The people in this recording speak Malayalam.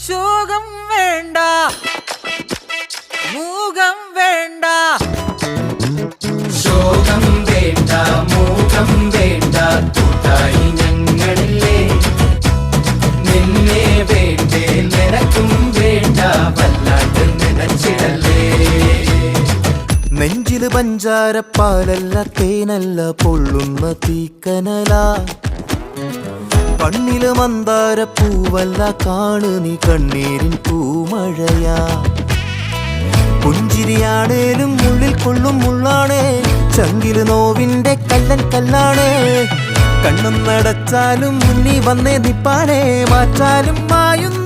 ശോകം വേണ്ട, മൂകം വേണ്ട. ശോകം വേണ്ട, മൂകം വേണ്ട, കൂട്ടായി ഞങ്ങളില്ലേ. നിന്നെ വേണ്ടേ, നിനക്കും വേണ്ട, വല്ലാണ്ട് നനച്ചിടല്ലേ. നെഞ്ചില് പഞ്ചാരപ്പാലല്ല, തേനല്ല, പൊള്ളുന്ന തീക്കനല. കണ്ണില് മന്ദാരപ്പൂവല്ല, കാണു നീ കണ്ണീരിൻ പൂമഴയാ. പുഞ്ചിരിയാണേലും ഉള്ളിൽ കൊള്ളും മുള്ളാണേ, ചങ്കില് നോവിന്റെ കല്ലൻ കല്ലാണേ. കണ്ണും നടച്ചാലും മുന്നി വന്നേ നിപ്പാനേ, മാറ്റാലും മായുന്ന